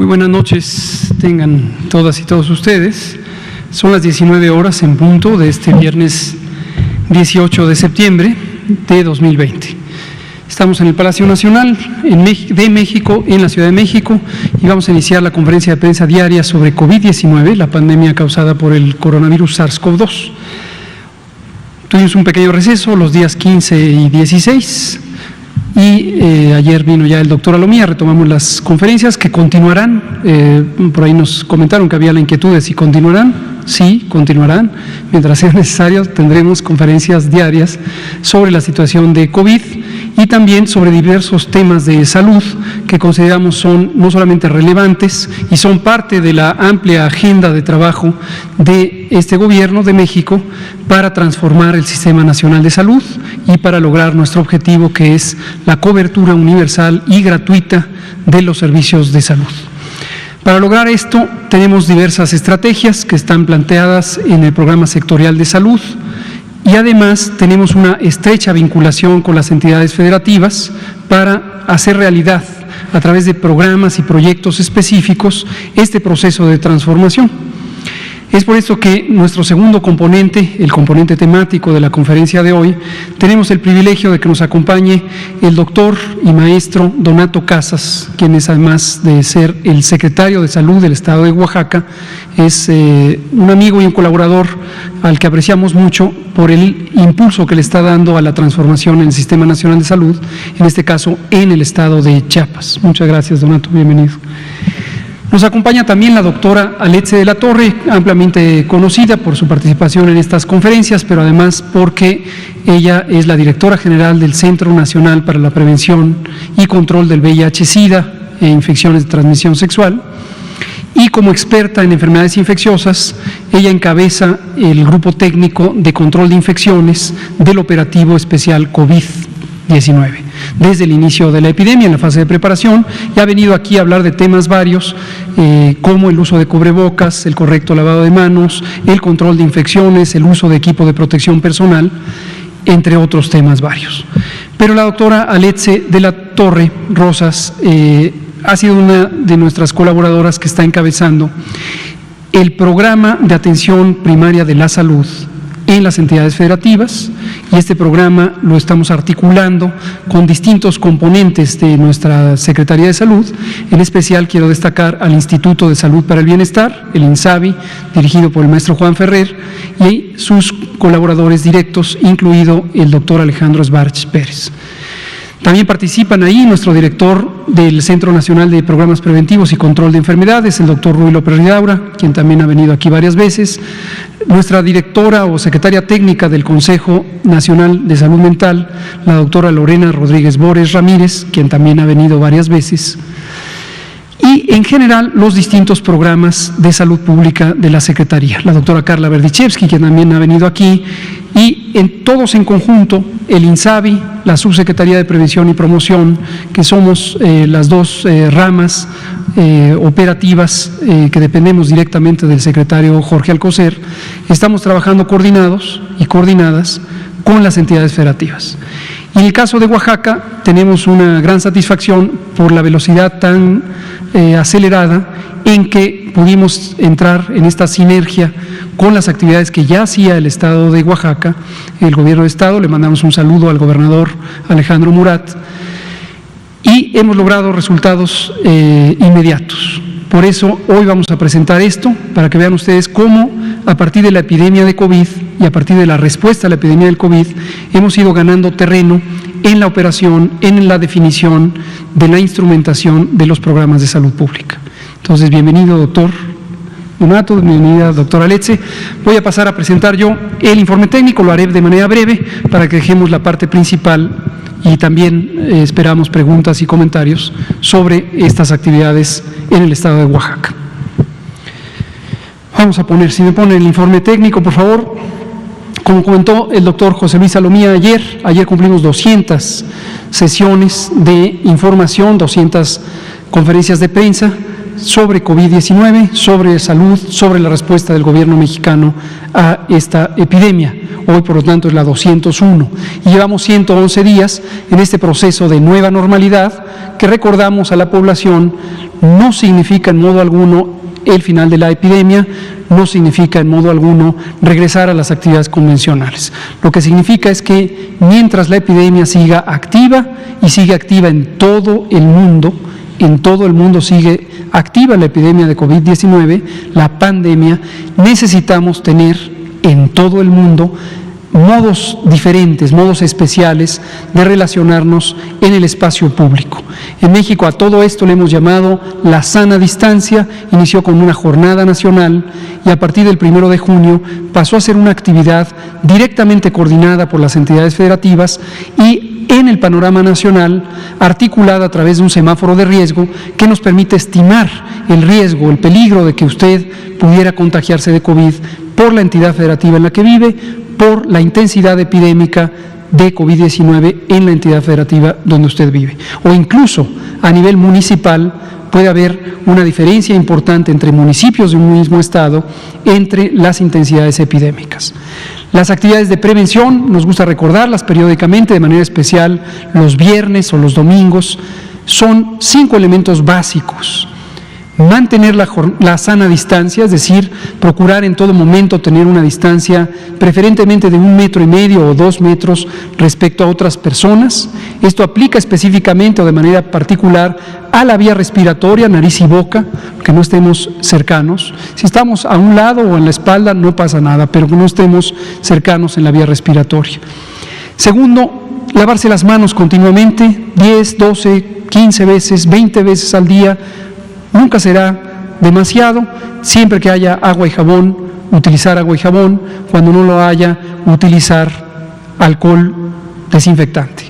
Muy buenas noches, tengan todas y todos ustedes. Son las 19 horas en punto de este viernes 18 de septiembre de 2020. Estamos en el Palacio Nacional de México, en la Ciudad de México, y vamos a iniciar la conferencia de prensa diaria sobre COVID-19, la pandemia causada por el coronavirus SARS-CoV-2. Tuvimos un pequeño receso los días 15 y 16. Y ayer vino ya el doctor Alomía, retomamos las conferencias que continuarán. Por ahí nos comentaron que había la inquietud de si continuarán. Sí, continuarán. Mientras sea necesario, tendremos conferencias diarias sobre la situación de COVID y también sobre diversos temas de salud que consideramos son no solamente relevantes y son parte de la amplia agenda de trabajo de este Gobierno de México para transformar el Sistema Nacional de Salud y para lograr nuestro objetivo, que es la cobertura universal y gratuita de los servicios de salud. Para lograr esto, tenemos diversas estrategias que están planteadas en el Programa Sectorial de Salud y además tenemos una estrecha vinculación con las entidades federativas para hacer realidad a través de programas y proyectos específicos este proceso de transformación. Es por esto que nuestro segundo componente, el componente temático de la conferencia de hoy, tenemos el privilegio de que nos acompañe el doctor y maestro Donato Casas, quien es, además de ser el secretario de Salud del Estado de Oaxaca, es un amigo y un colaborador al que apreciamos mucho por el impulso que le está dando a la transformación en el Sistema Nacional de Salud, en este caso en el Estado de Chiapas. Muchas gracias, Donato, bienvenido. Nos acompaña también la doctora Aletze de la Torre, ampliamente conocida por su participación en estas conferencias, pero además porque ella es la directora general del Centro Nacional para la Prevención y Control del VIH-Sida e Infecciones de Transmisión Sexual. Y como experta en enfermedades infecciosas, ella encabeza el grupo técnico de control de infecciones del operativo especial COVID-19. Desde el inicio de la epidemia, en la fase de preparación, y ha venido aquí a hablar de temas varios, como el uso de cubrebocas, el correcto lavado de manos, el control de infecciones, el uso de equipo de protección personal, entre otros temas varios. Pero la doctora Aletze de la Torre Rosas ha sido una de nuestras colaboradoras que está encabezando el programa de atención primaria de la salud en las entidades federativas, y este programa lo estamos articulando con distintos componentes de nuestra Secretaría de Salud. En especial quiero destacar al Instituto de Salud para el Bienestar, el INSABI, dirigido por el maestro Juan Ferrer, y sus colaboradores directos, incluido el doctor Alejandro Sbarch Pérez. También participan ahí nuestro director del Centro Nacional de Programas Preventivos y Control de Enfermedades, el doctor Ruy López Ridaura, quien también ha venido aquí varias veces, nuestra directora o secretaria técnica del Consejo Nacional de Salud Mental, la doctora Lorena Rodríguez Bores Ramírez, quien también ha venido varias veces, y en general los distintos programas de salud pública de la Secretaría, la doctora Carla Berdichevsky, quien también ha venido aquí, y todos en conjunto, el INSABI, la Subsecretaría de Prevención y Promoción, que somos las dos ramas operativas que dependemos directamente del secretario Jorge Alcocer, estamos trabajando coordinados y coordinadas con las entidades federativas. Y en el caso de Oaxaca tenemos una gran satisfacción por la velocidad tan acelerada en que pudimos entrar en esta sinergia con las actividades que ya hacía el Estado de Oaxaca, el Gobierno de Estado. Le mandamos un saludo al gobernador Alejandro Murat y hemos logrado resultados inmediatos. Por eso hoy vamos a presentar esto, para que vean ustedes cómo a partir de la epidemia de COVID y a partir de la respuesta a la epidemia del COVID hemos ido ganando terreno en la operación, en la definición de la instrumentación de los programas de salud pública. Entonces, bienvenido, doctor Donato, bienvenida, doctora Aletze. Voy a pasar a presentar yo el informe técnico, lo haré de manera breve para que dejemos la parte principal y también esperamos preguntas y comentarios sobre estas actividades en el Estado de Oaxaca. Vamos a poner, si me ponen el informe técnico, por favor. Como comentó el doctor José Luis Alomía ayer cumplimos 200 sesiones de información, 200 conferencias de prensa sobre COVID-19, sobre salud, sobre la respuesta del gobierno mexicano a esta epidemia. hoy por lo tanto es la 201. Y llevamos 111 días en este proceso de nueva normalidad que, recordamos a la población, no significa en modo alguno el final de la epidemia, no significa en modo alguno regresar a las actividades convencionales. Lo que significa es que mientras la epidemia siga activa, y sigue activa en todo el mundo sigue activa la epidemia de COVID-19, la pandemia, necesitamos tener en todo el mundo modos diferentes, modos especiales de relacionarnos en el espacio público. En México a todo esto le hemos llamado la sana distancia. Inició con una jornada nacional y a partir del 1 de junio pasó a ser una actividad directamente coordinada por las entidades federativas y en el panorama nacional, articulada a través de un semáforo de riesgo que nos permite estimar el riesgo, el peligro de que usted pudiera contagiarse de COVID por la entidad federativa en la que vive, por la intensidad epidémica de COVID-19 en la entidad federativa donde usted vive. O incluso a nivel municipal puede haber una diferencia importante entre municipios de un mismo estado entre las intensidades epidémicas. Las actividades de prevención, nos gusta recordarlas periódicamente, de manera especial los viernes o los domingos, son 5 elementos básicos. Mantener la sana distancia, es decir, procurar en todo momento tener una distancia preferentemente de 1,5 metros o 2 metros respecto a otras personas. Esto aplica específicamente o de manera particular a la vía respiratoria, nariz y boca, que no estemos cercanos. Si estamos a un lado o en la espalda no pasa nada, pero que no estemos cercanos en la vía respiratoria. Segundo, lavarse las manos continuamente, 10, 12, 15 veces, 20 veces al día. Nunca será demasiado, siempre que haya agua y jabón, utilizar agua y jabón, cuando no lo haya, utilizar alcohol desinfectante.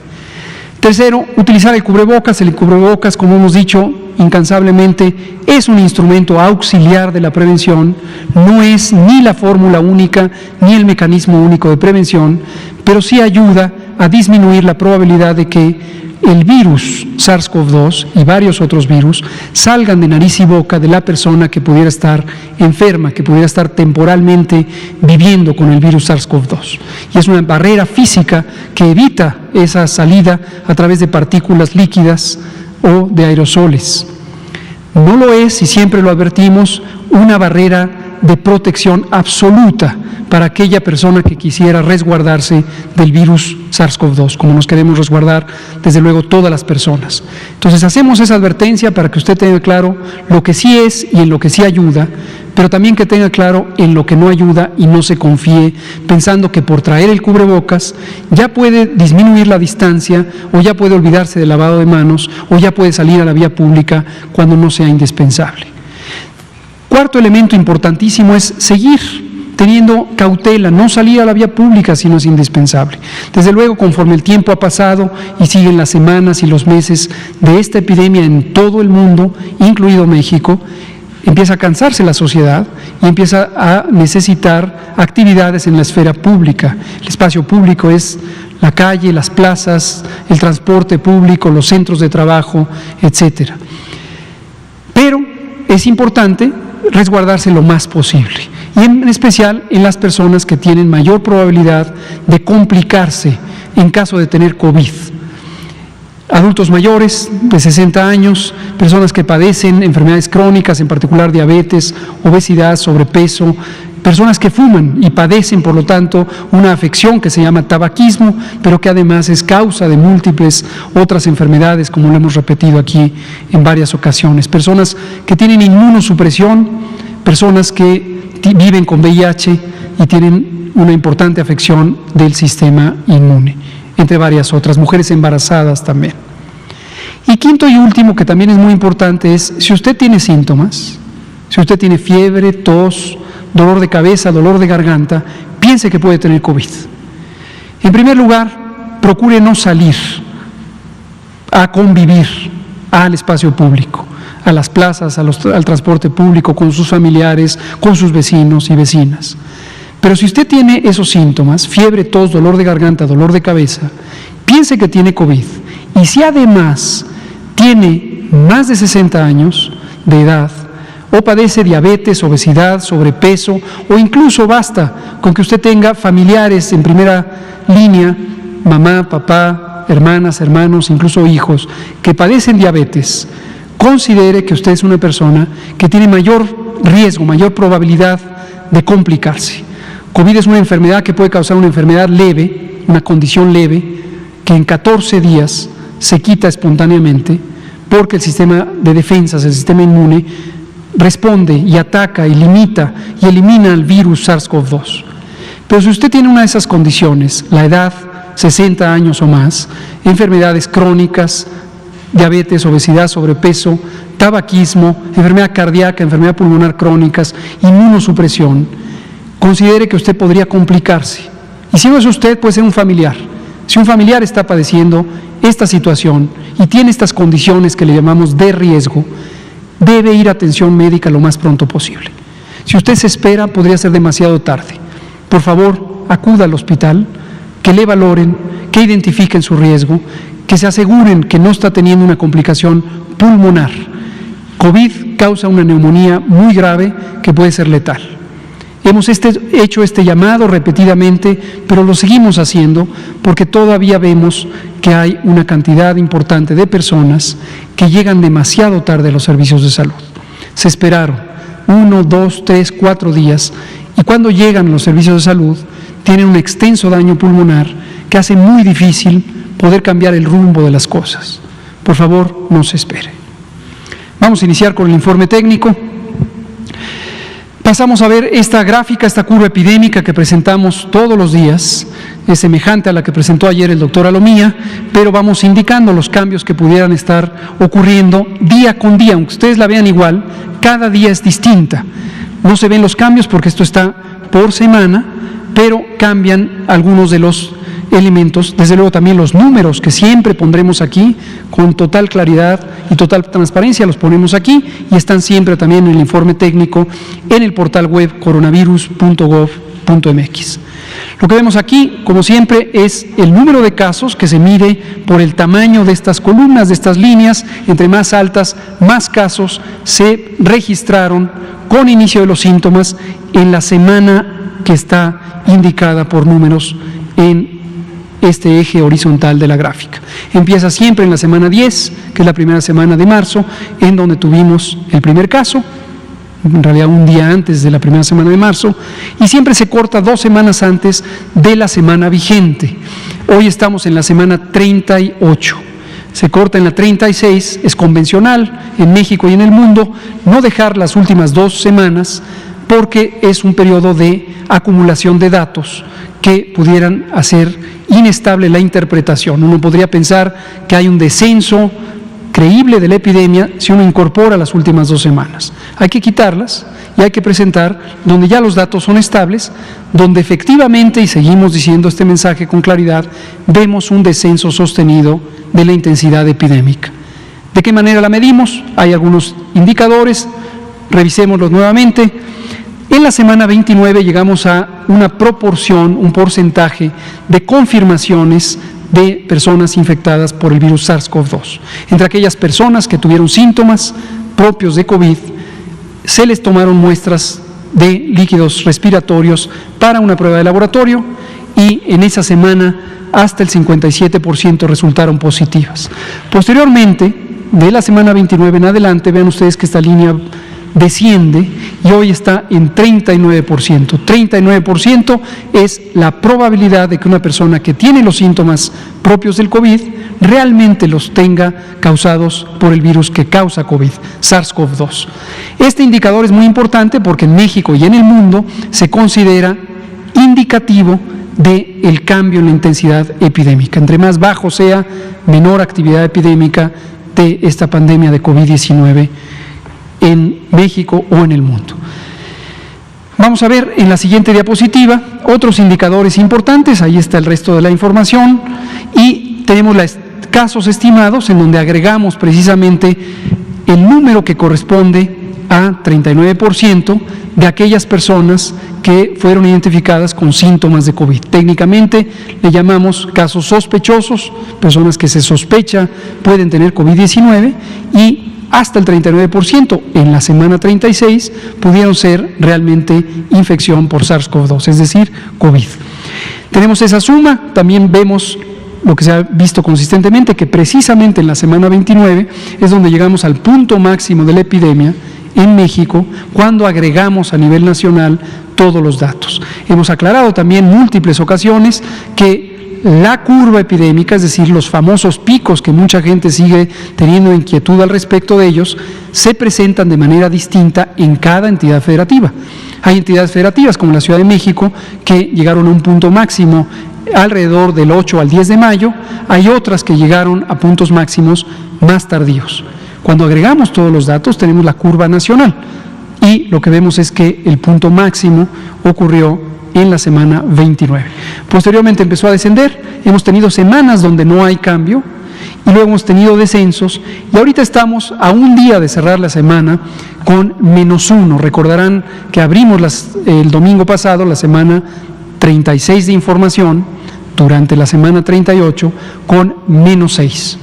Tercero, utilizar el cubrebocas. El cubrebocas, como hemos dicho incansablemente, es un instrumento auxiliar de la prevención, no es ni la fórmula única ni el mecanismo único de prevención, pero sí ayuda a disminuir la probabilidad de que el virus SARS-CoV-2 y varios otros virus salgan de nariz y boca de la persona que pudiera estar enferma, que pudiera estar temporalmente viviendo con el virus SARS-CoV-2. Y es una barrera física que evita esa salida a través de partículas líquidas o de aerosoles. No lo es, y siempre lo advertimos, una barrera de protección absoluta para aquella persona que quisiera resguardarse del virus SARS-CoV-2, como nos queremos resguardar, desde luego, todas las personas. Entonces, hacemos esa advertencia para que usted tenga claro lo que sí es y en lo que sí ayuda, pero también que tenga claro en lo que no ayuda y no se confíe pensando que por traer el cubrebocas ya puede disminuir la distancia o ya puede olvidarse del lavado de manos o ya puede salir a la vía pública cuando no sea indispensable. Cuarto elemento importantísimo es seguir teniendo cautela, no salir a la vía pública si no es indispensable. Desde luego, conforme el tiempo ha pasado y siguen las semanas y los meses de esta epidemia en todo el mundo, incluido México, empieza a cansarse la sociedad y empieza a necesitar actividades en la esfera pública. El espacio público es la calle, las plazas, el transporte público, los centros de trabajo, etcétera. Pero es importante resguardarse lo más posible, y en especial en las personas que tienen mayor probabilidad de complicarse en caso de tener COVID. Adultos mayores de 60 años, personas que padecen enfermedades crónicas, en particular diabetes, obesidad, sobrepeso, personas que fuman y padecen, por lo tanto, una afección que se llama tabaquismo, pero que además es causa de múltiples otras enfermedades, como lo hemos repetido aquí en varias ocasiones. Personas que tienen inmunosupresión, personas que viven con VIH y tienen una importante afección del sistema inmune, entre varias otras, mujeres embarazadas también. Y quinto y último, que también es muy importante, es si usted tiene síntomas, si usted tiene fiebre, tos, dolor de cabeza, dolor de garganta, piense que puede tener COVID. En primer lugar, procure no salir a convivir al espacio público, a las plazas, al transporte público, con sus familiares, con sus vecinos y vecinas. Pero si usted tiene esos síntomas, fiebre, tos, dolor de garganta, dolor de cabeza, piense que tiene COVID. Y si además tiene más de 60 años de edad o padece diabetes, obesidad, sobrepeso, o incluso basta con que usted tenga familiares en primera línea, mamá, papá, hermanas, hermanos, incluso hijos, que padecen diabetes, considere que usted es una persona que tiene mayor riesgo, mayor probabilidad de complicarse. COVID es una enfermedad que puede causar una enfermedad leve, una condición leve, que en 14 días se quita espontáneamente porque el sistema de defensas, el sistema inmune, responde y ataca y limita y elimina al virus SARS-CoV-2. Pero si usted tiene una de esas condiciones, la edad, 60 años o más, enfermedades crónicas, diabetes, obesidad, sobrepeso, tabaquismo, enfermedad cardíaca, enfermedad pulmonar crónicas, inmunosupresión, considere que usted podría complicarse. Y si no es usted, puede ser un familiar. Si un familiar está padeciendo esta situación y tiene estas condiciones que le llamamos de riesgo, debe ir a atención médica lo más pronto posible. Si usted se espera, podría ser demasiado tarde. Por favor, acuda al hospital, que le valoren, que identifiquen su riesgo, que se aseguren que no está teniendo una complicación pulmonar. COVID causa una neumonía muy grave que puede ser letal. Hemos hecho este llamado repetidamente, pero lo seguimos haciendo porque todavía vemos que hay una cantidad importante de personas que llegan demasiado tarde a los servicios de salud. Se esperaron 1, 2, 3, 4 días y cuando llegan a los servicios de salud tienen un extenso daño pulmonar que hace muy difícil poder cambiar el rumbo de las cosas. Por favor, no se espere. Vamos a iniciar con el informe técnico. Pasamos a ver esta gráfica, esta curva epidémica que presentamos todos los días. Es semejante a la que presentó ayer el doctor Alomía, pero vamos indicando los cambios que pudieran estar ocurriendo día con día. Aunque ustedes la vean igual, cada día es distinta. No se ven los cambios porque esto está por semana, pero cambian algunos de los elementos, desde luego también los números que siempre pondremos aquí con total claridad y total transparencia, los ponemos aquí y están siempre también en el informe técnico en el portal web coronavirus.gov.mx. Lo que vemos aquí, como siempre, es el número de casos que se mide por el tamaño de estas columnas, de estas líneas. Entre más altas, más casos se registraron con inicio de los síntomas en la semana que está indicada por números en este eje horizontal de la gráfica. Empieza siempre en la semana 10, que es la primera semana de marzo, en donde tuvimos el primer caso, en realidad un día antes de la primera semana de marzo, y siempre se corta 2 semanas antes de la semana vigente. Hoy estamos en la semana 38. Se corta en la 36, es convencional en México y en el mundo no dejar las últimas 2 semanas porque es un periodo de acumulación de datos que pudieran hacer inestable la interpretación. Uno podría pensar que hay un descenso creíble de la epidemia si uno incorpora las últimas 2 semanas. Hay que quitarlas y hay que presentar donde ya los datos son estables, donde efectivamente, y seguimos diciendo este mensaje con claridad, vemos un descenso sostenido de la intensidad epidémica. ¿De qué manera la medimos? Hay algunos indicadores, revisémoslos nuevamente. En la semana 29 llegamos a una proporción, un porcentaje de confirmaciones de personas infectadas por el virus SARS-CoV-2. Entre aquellas personas que tuvieron síntomas propios de COVID, se les tomaron muestras de líquidos respiratorios para una prueba de laboratorio y en esa semana hasta el 57% resultaron positivas. Posteriormente, de la semana 29 en adelante, vean ustedes que esta línea desciende y hoy está en 39%. 39% es la probabilidad de que una persona que tiene los síntomas propios del COVID realmente los tenga causados por el virus que causa COVID, SARS-CoV-2. Este indicador es muy importante porque en México y en el mundo se considera indicativo del cambio en la intensidad epidémica. Entre más bajo sea, menor actividad epidémica de esta pandemia de COVID-19 en México o en el mundo. Vamos a ver en la siguiente diapositiva otros indicadores importantes. Ahí está el resto de la información y tenemos los casos estimados en donde agregamos precisamente el número que corresponde a 39% de aquellas personas que fueron identificadas con síntomas de COVID. Técnicamente le llamamos casos sospechosos, personas que se sospecha pueden tener COVID-19 y hasta el 39% en la semana 36 pudieron ser realmente infección por SARS-CoV-2, es decir, COVID. Tenemos esa suma, también vemos lo que se ha visto consistentemente, que precisamente en la semana 29 es donde llegamos al punto máximo de la epidemia en México, cuando agregamos a nivel nacional todos los datos. Hemos aclarado también en múltiples ocasiones que la curva epidémica, es decir, los famosos picos que mucha gente sigue teniendo inquietud al respecto de ellos, se presentan de manera distinta en cada entidad federativa. Hay entidades federativas como la Ciudad de México que llegaron a un punto máximo alrededor del 8 al 10 de mayo, hay otras que llegaron a puntos máximos más tardíos. Cuando agregamos todos los datos tenemos la curva nacional y lo que vemos es que el punto máximo ocurrió en la semana 29. Posteriormente empezó a descender, hemos tenido semanas donde no hay cambio y luego hemos tenido descensos y ahorita estamos a un día de cerrar la semana con -1. Recordarán que abrimos el domingo pasado la semana 36 de información durante la semana 38 con -6.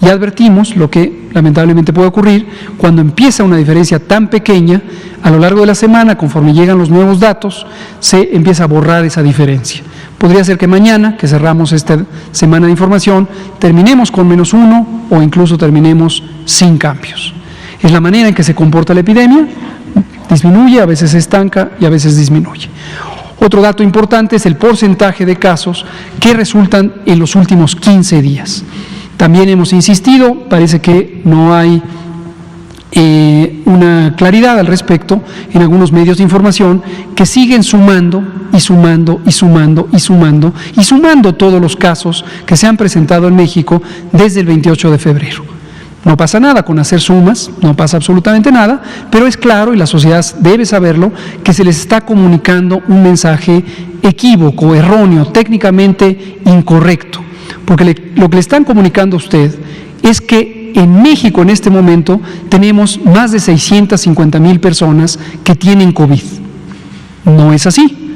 Y advertimos lo que lamentablemente puede ocurrir cuando empieza una diferencia tan pequeña, a lo largo de la semana, conforme llegan los nuevos datos, se empieza a borrar esa diferencia. Podría ser que mañana, que cerramos esta semana de información, terminemos con -1 o incluso terminemos sin cambios. Es la manera en que se comporta la epidemia, disminuye, a veces se estanca y a veces disminuye. Otro dato importante es el porcentaje de casos que resultan en los últimos 15 días. También hemos insistido, parece que no hay una claridad al respecto en algunos medios de información que siguen sumando y sumando y sumando y sumando y sumando todos los casos que se han presentado en México desde el 28 de febrero. No pasa nada con hacer sumas, no pasa absolutamente nada, pero es claro, y la sociedad debe saberlo, que se les está comunicando un mensaje equívoco, erróneo, técnicamente incorrecto. Porque lo que le están comunicando a usted es que en México en este momento tenemos más de 650,000 personas que tienen COVID. No es así.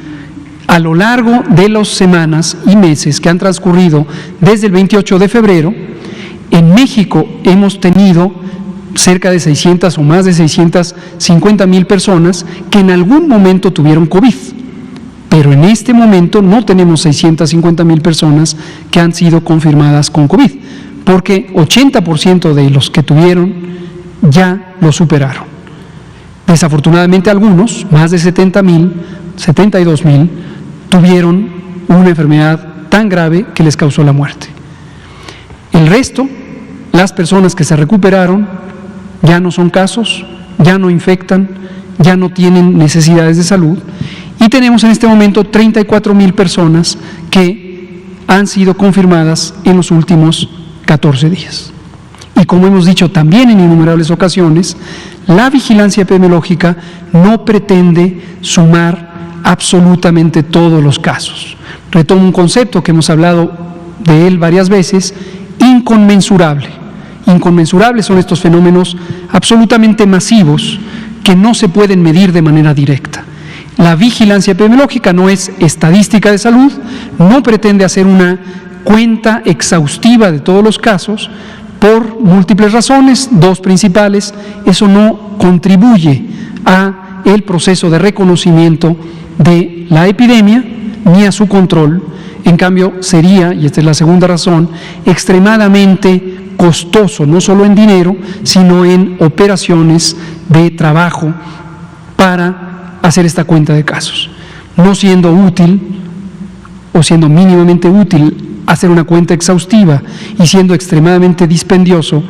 A lo largo de las semanas y meses que han transcurrido desde el 28 de febrero, en México hemos tenido cerca de 600 o más de 650,000 personas que en algún momento tuvieron COVID. Pero en este momento no tenemos 650,000 personas que han sido confirmadas con COVID, porque 80% de los que tuvieron ya lo superaron. Desafortunadamente algunos, más de 70,000, 72,000, tuvieron una enfermedad tan grave que les causó la muerte. El resto, las personas que se recuperaron, ya no son casos, ya no infectan, ya no tienen necesidades de salud. Y tenemos en este momento 34,000 personas que han sido confirmadas en los últimos 14 días. Y como hemos dicho también en innumerables ocasiones, la vigilancia epidemiológica no pretende sumar absolutamente todos los casos. Retomo un concepto que hemos hablado de él varias veces: inconmensurable. Inconmensurables son estos fenómenos absolutamente masivos que no se pueden medir de manera directa. La vigilancia epidemiológica no es estadística de salud, no pretende hacer una cuenta exhaustiva de todos los casos por múltiples razones, dos principales. Eso no contribuye a el proceso de reconocimiento de la epidemia ni a su control. En cambio, sería, y esta es la segunda razón, extremadamente costoso, no solo en dinero, sino en operaciones de trabajo para hacer esta cuenta de casos. No siendo útil o siendo mínimamente útil hacer una cuenta exhaustiva y siendo extremadamente dispendioso,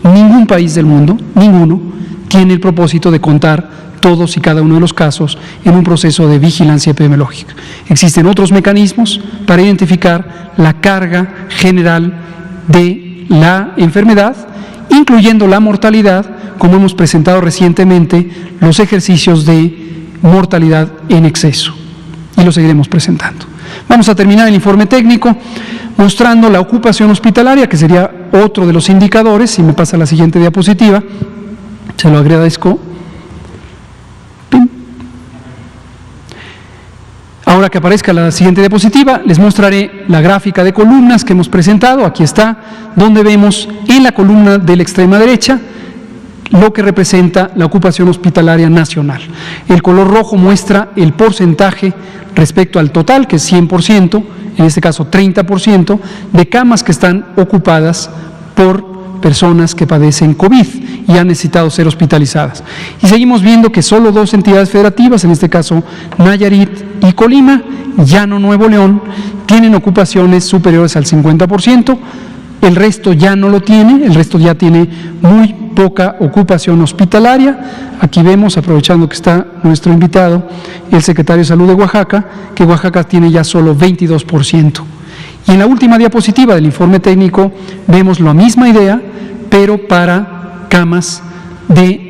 ningún país del mundo, ninguno, tiene el propósito de contar todos y cada uno de los casos en un proceso de vigilancia epidemiológica. Existen otros mecanismos para identificar la carga general de la enfermedad, incluyendo la mortalidad, como hemos presentado recientemente los ejercicios de mortalidad en exceso, y lo seguiremos presentando. Vamos a terminar el informe técnico mostrando la ocupación hospitalaria, que sería otro de los indicadores. Si me pasa la siguiente diapositiva, se lo agradezco. Ahora que aparezca la siguiente diapositiva, les mostraré la gráfica de columnas que hemos presentado. Aquí está, donde vemos en la columna de la extrema derecha lo que representa la ocupación hospitalaria nacional. El color rojo muestra el porcentaje respecto al total, que es 100%, en este caso 30%, de camas que están ocupadas por personas que padecen COVID y han necesitado ser hospitalizadas. Y seguimos viendo que solo 2 entidades federativas, en este caso Nayarit y Colima, Llano Nuevo León, tienen ocupaciones superiores al 50%, el resto ya no lo tiene, el resto ya tiene muy poca ocupación hospitalaria. Aquí vemos, aprovechando que está nuestro invitado, el secretario de Salud de Oaxaca, que Oaxaca tiene ya solo 22%. Y en la última diapositiva del informe técnico vemos la misma idea, pero para camas de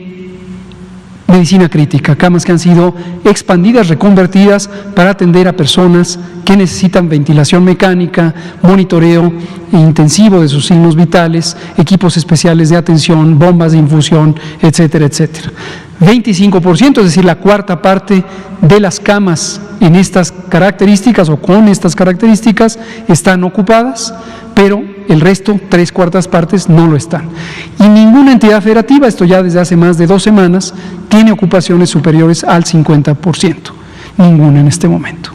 medicina crítica, camas que han sido expandidas, reconvertidas para atender a personas que necesitan ventilación mecánica, monitoreo intensivo de sus signos vitales, equipos especiales de atención, bombas de infusión, etcétera, etcétera. 25%, es decir, la cuarta parte de las camas en estas características o con estas características están ocupadas, pero el resto, 3/4 partes, no lo están. Y ninguna entidad federativa, esto ya desde hace más de 2 semanas, tiene ocupaciones superiores al 50%. Ninguna en este momento.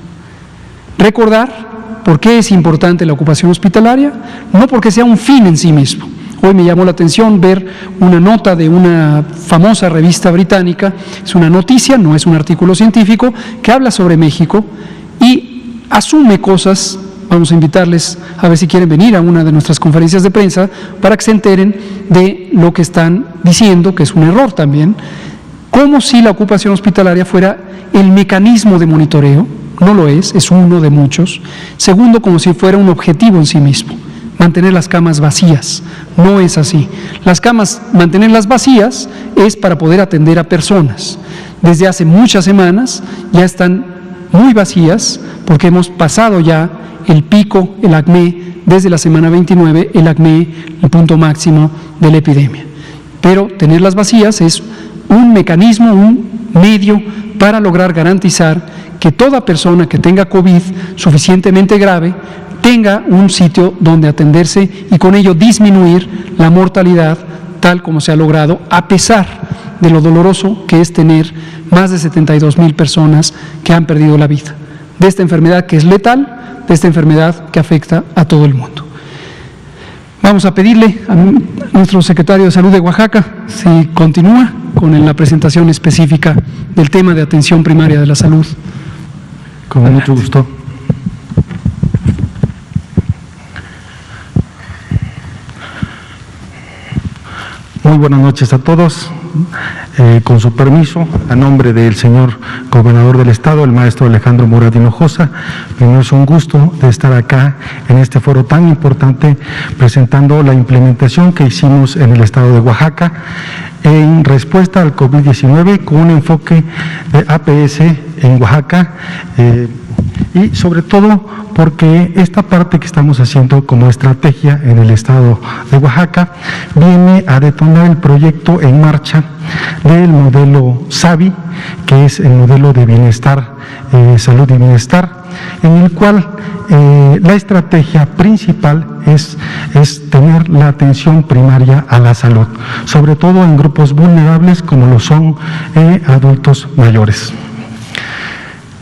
Recordar por qué es importante la ocupación hospitalaria, no porque sea un fin en sí mismo. Hoy me llamó la atención ver una nota de una famosa revista británica, es una noticia, no es un artículo científico, que habla sobre México y asume cosas. Vamos a invitarles a ver si quieren venir a una de nuestras conferencias de prensa para que se enteren de lo que están diciendo, que es un error también, como si la ocupación hospitalaria fuera el mecanismo de monitoreo. No lo es uno de muchos. Segundo, como si fuera un objetivo en sí mismo, mantener las camas vacías. No es así. Las camas, mantenerlas vacías es para poder atender a personas. Desde hace muchas semanas ya están muy vacías porque hemos pasado ya el pico, el acné, desde la semana 29, el acné, el punto máximo de la epidemia. Pero tenerlas vacías es un mecanismo, un medio para lograr garantizar que toda persona que tenga COVID suficientemente grave tenga un sitio donde atenderse y con ello disminuir la mortalidad tal como se ha logrado, a pesar de lo doloroso que es tener más de 72,000 personas que han perdido la vida de esta enfermedad que es letal, de esta enfermedad que afecta a todo el mundo. Vamos a pedirle a nuestro secretario de Salud de Oaxaca si continúa con la presentación específica del tema de atención primaria de la salud. Con mucho gusto. Muy buenas noches a todos. Con su permiso, a nombre del señor gobernador del estado, el maestro Alejandro Murat Hinojosa, es un gusto de estar acá en este foro tan importante presentando la implementación que hicimos en el estado de Oaxaca en respuesta al COVID-19 con un enfoque de APS en Oaxaca y sobre todo porque esta parte que estamos haciendo como estrategia en el estado de Oaxaca viene a detonar el proyecto en marcha del modelo SABI, que es el modelo de bienestar, salud y bienestar, en el cual la estrategia principal es tener la atención primaria a la salud, sobre todo en grupos vulnerables como lo son adultos mayores.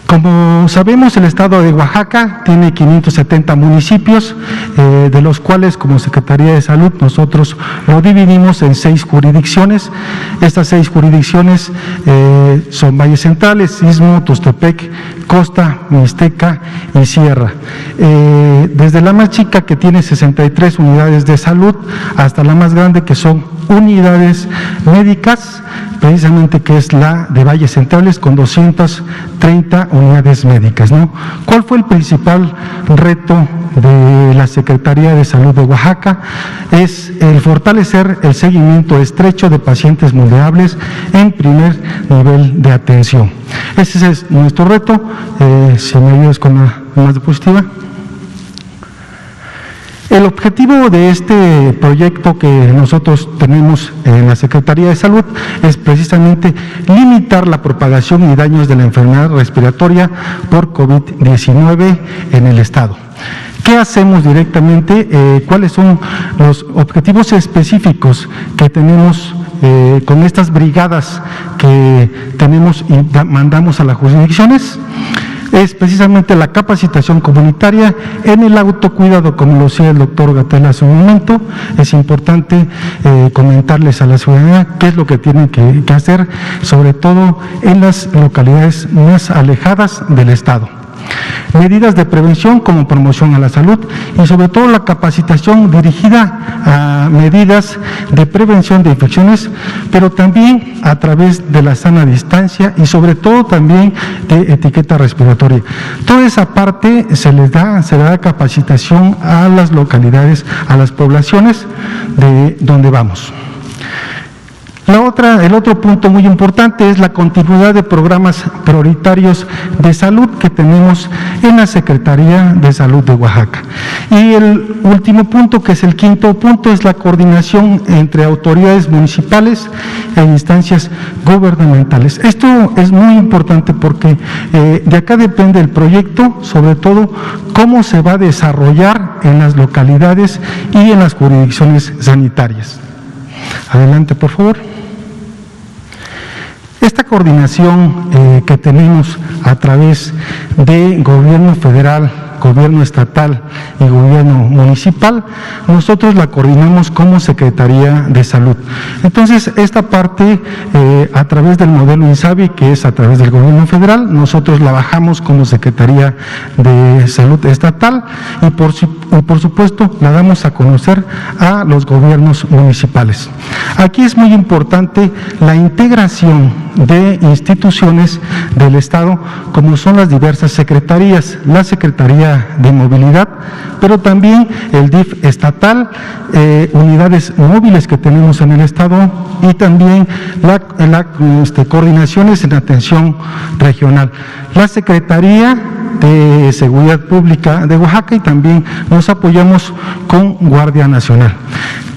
Como sabemos, el estado de Oaxaca tiene 570 municipios, de los cuales como Secretaría de Salud nosotros lo dividimos en 6 jurisdicciones. Estas 6 jurisdicciones son Valles Centrales, Istmo, Tuxtepec, Costa, Mixteca y Sierra. Desde la más chica, que tiene 63 unidades de salud, hasta la más grande, que son unidades médicas, precisamente que es la de Valles Centrales con 230 unidades médicas, ¿no? ¿Cuál fue el principal reto de la Secretaría de Salud de Oaxaca? Es el fortalecer el seguimiento estrecho de pacientes vulnerables en primer nivel de atención. Ese es nuestro reto. Si me ayudas con la más diapositiva. El objetivo de este proyecto que nosotros tenemos en la Secretaría de Salud es precisamente limitar la propagación y daños de la enfermedad respiratoria por COVID-19 en el estado. ¿Qué hacemos directamente? ¿Cuáles son los objetivos específicos que tenemos con estas brigadas que tenemos y mandamos a las jurisdicciones, es precisamente la capacitación comunitaria en el autocuidado, como lo decía el doctor Gatell hace un momento. Es importante comentarles a la ciudadanía qué es lo que tienen que hacer, sobre todo en las localidades más alejadas del Estado. Medidas de prevención como promoción a la salud y sobre todo la capacitación dirigida a medidas de prevención de infecciones, pero también a través de la sana distancia y sobre todo también de etiqueta respiratoria. Toda esa parte se le da capacitación a las localidades, a las poblaciones de donde vamos. El otro punto muy importante es la continuidad de programas prioritarios de salud que tenemos en la Secretaría de Salud de Oaxaca. Y el último punto, que es el quinto punto, es la coordinación entre autoridades municipales e instancias gubernamentales. Esto es muy importante porque de acá depende el proyecto, sobre todo cómo se va a desarrollar en las localidades y en las jurisdicciones sanitarias. Adelante, por favor. Esta coordinación que tenemos a través de gobierno federal, gobierno estatal y gobierno municipal, nosotros la coordinamos como Secretaría de Salud. Entonces, esta parte, a través del modelo INSABI, que es a través del gobierno federal, nosotros la bajamos como Secretaría de Salud estatal y por supuesto la damos a conocer a los gobiernos municipales. Aquí es muy importante la integración de instituciones del Estado, como son las diversas secretarías, la Secretaría de Movilidad, pero también el DIF estatal, unidades móviles que tenemos en el Estado y también coordinaciones en atención regional. La Secretaría de Seguridad Pública de Oaxaca y también nos apoyamos con Guardia Nacional.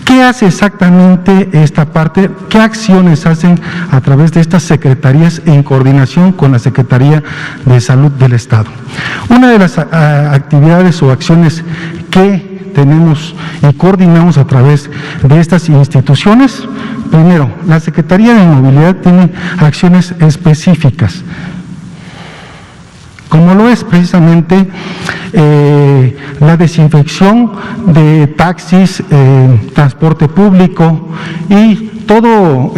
¿Qué hace exactamente esta parte? ¿Qué acciones hacen a través de estas secretarías en coordinación con la Secretaría de Salud del Estado? Una de las actividades o acciones que tenemos y coordinamos a través de estas instituciones, primero, la Secretaría de Movilidad tiene acciones específicas, como lo es precisamente la desinfección de taxis, transporte público y toda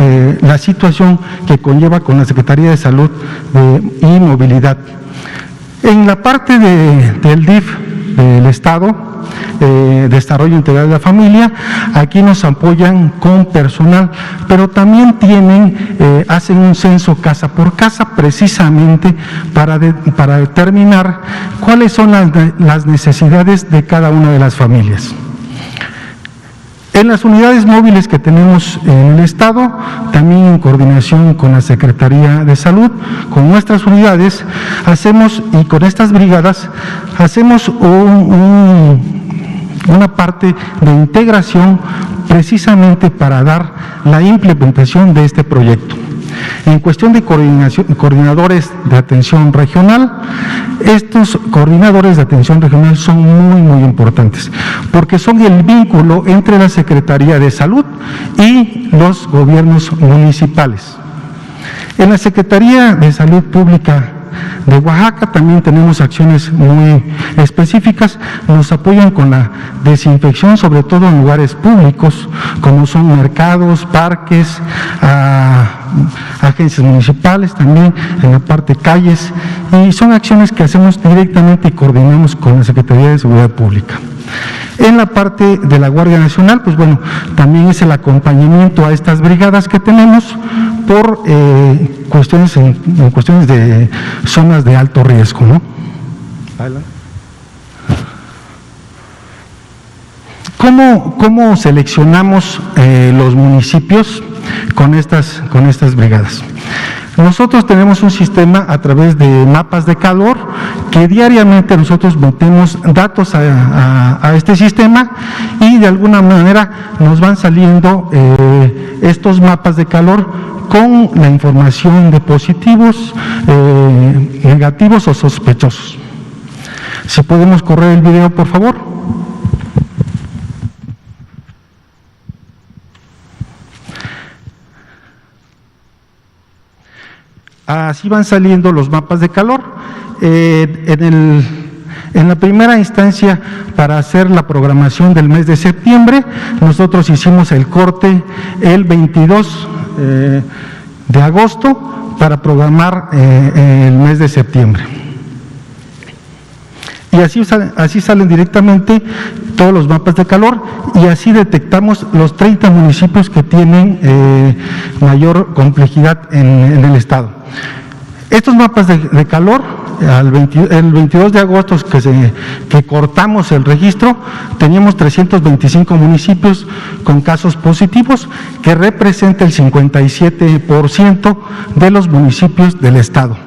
la situación que conlleva con la Secretaría de Salud y Movilidad. En la parte del DIF del Estado, Desarrollo Integral de la Familia, aquí nos apoyan con personal, pero también hacen un censo casa por casa precisamente para determinar cuáles son las necesidades de cada una de las familias. En las unidades móviles que tenemos en el Estado, también en coordinación con la Secretaría de Salud, con nuestras unidades, y con estas brigadas, hacemos una parte de integración precisamente para dar la implementación de este proyecto. En cuestión de coordinadores de atención regional, estos coordinadores de atención regional son muy importantes, porque son el vínculo entre la Secretaría de Salud y los gobiernos municipales. En la Secretaría de Salud Pública de Oaxaca también tenemos acciones muy específicas, nos apoyan con la desinfección, sobre todo en lugares públicos, como son mercados, parques, agencias municipales, también en la parte calles, y son acciones que hacemos directamente y coordinamos con la Secretaría de Seguridad Pública. En la parte de la Guardia Nacional, pues bueno, también es el acompañamiento a estas brigadas que tenemos por cuestiones de zonas de alto riesgo, ¿no? ¿Cómo seleccionamos los municipios con estas brigadas? Nosotros tenemos un sistema a través de mapas de calor que diariamente nosotros metemos datos a este sistema y de alguna manera nos van saliendo estos mapas de calor con la información de positivos, negativos o sospechosos. Si podemos correr el video, por favor. Así van saliendo los mapas de calor. En la primera instancia, para hacer la programación del mes de septiembre, nosotros hicimos el corte el 22 de agosto para programar el mes de septiembre. Y así salen directamente todos los mapas de calor, y así detectamos los 30 municipios que tienen mayor complejidad en el estado. Estos mapas de calor, el 22 de agosto que cortamos el registro, teníamos 325 municipios con casos positivos, que representa el 57% de los municipios del estado.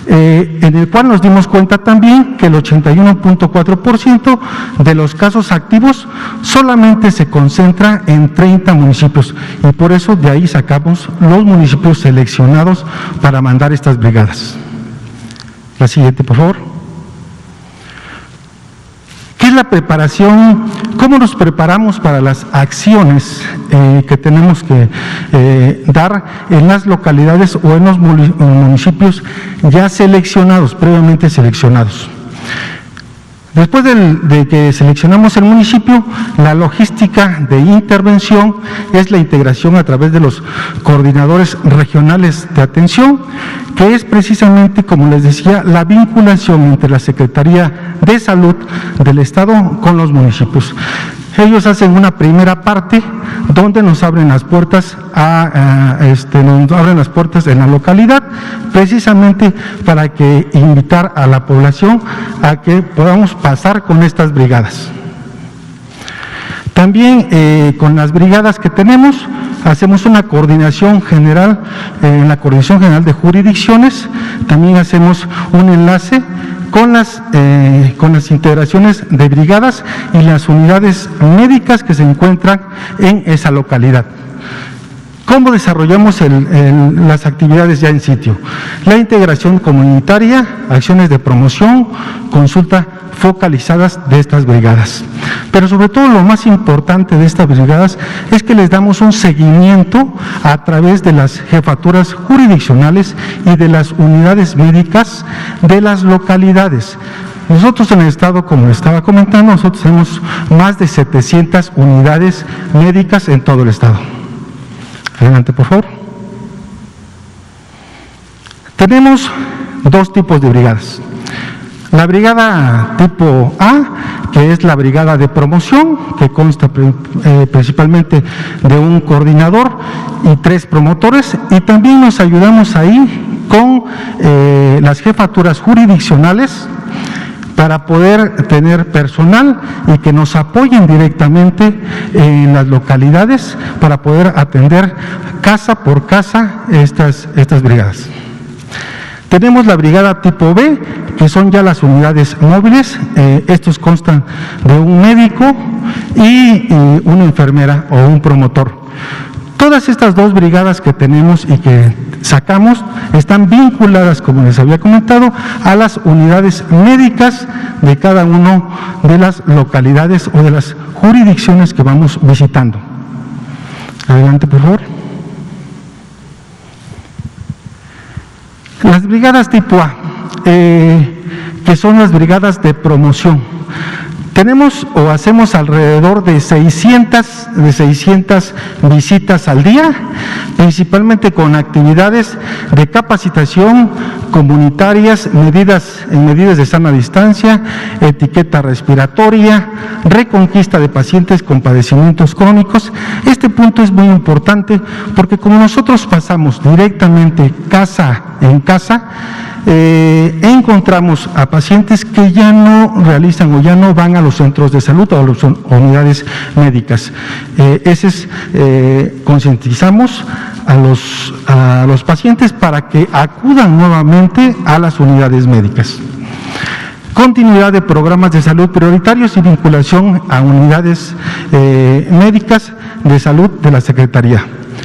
En el cual nos dimos cuenta también que el 81.4% de los casos activos solamente se concentra en 30 municipios, y por eso de ahí sacamos los municipios seleccionados para mandar estas brigadas. La siguiente, por favor. ¿Qué es la preparación? ¿Cómo nos preparamos para las acciones que tenemos que dar en las localidades o en los municipios ya seleccionados, previamente seleccionados? Después de que seleccionamos el municipio, la logística de intervención es la integración a través de los coordinadores regionales de atención, que es precisamente, como les decía, la vinculación entre la Secretaría de Salud del Estado con los municipios. Ellos hacen una primera parte donde nos abren las puertas en la localidad, precisamente para que invitar a la población a que podamos pasar con estas brigadas. También con las brigadas que tenemos, hacemos una coordinación general, en la Coordinación General de Jurisdicciones, también hacemos un enlace con las integraciones de brigadas y las unidades médicas que se encuentran en esa localidad. ¿Cómo desarrollamos las actividades ya en sitio? La integración comunitaria, acciones de promoción, consulta focalizadas de estas brigadas. Pero sobre todo lo más importante de estas brigadas es que les damos un seguimiento a través de las jefaturas jurisdiccionales y de las unidades médicas de las localidades. Nosotros en el estado, como les estaba comentando, nosotros tenemos más de 700 unidades médicas en todo el estado. Adelante, por favor. Tenemos dos tipos de brigadas. La brigada tipo A, que es la brigada de promoción, que consta principalmente de un coordinador y 3 promotores, y también nos ayudamos ahí con las jefaturas jurisdiccionales para poder tener personal y que nos apoyen directamente en las localidades para poder atender casa por casa estas brigadas. Tenemos la brigada tipo B, que son ya las unidades móviles. Estos constan de un médico y una enfermera o un promotor. Todas estas dos brigadas que tenemos y que sacamos están vinculadas, como les había comentado, a las unidades médicas de cada una de las localidades o de las jurisdicciones que vamos visitando. Adelante, por favor. Las brigadas tipo A, que son las brigadas de promoción. Tenemos o hacemos alrededor de 600 visitas al día, principalmente con actividades de capacitación comunitarias, medidas de sana distancia, etiqueta respiratoria, reconquista de pacientes con padecimientos crónicos. Este punto es muy importante porque como nosotros pasamos directamente casa en casa, encontramos a pacientes que ya no realizan o ya no van a los centros de salud o a las unidades médicas. Concientizamos a los pacientes para que acudan nuevamente a las unidades médicas. Continuidad de programas de salud prioritarios y vinculación a unidades médicas de salud de la Secretaría.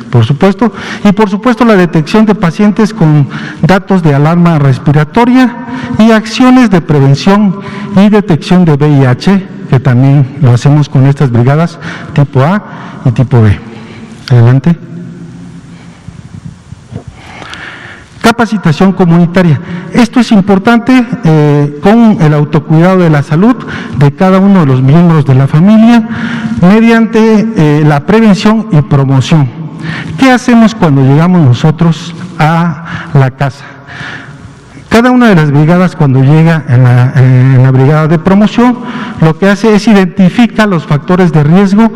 Por supuesto, y por supuesto la detección de pacientes con datos de alarma respiratoria y acciones de prevención y detección de VIH, que también lo hacemos con estas brigadas tipo A y tipo B. Adelante. capacitación comunitaria. Esto es importante con el autocuidado de la salud de cada uno de los miembros de la familia mediante la prevención y promoción. ¿Qué hacemos cuando llegamos nosotros a la casa? Cada una de las brigadas, cuando llega en la brigada de promoción, lo que hace es identificar los factores de riesgo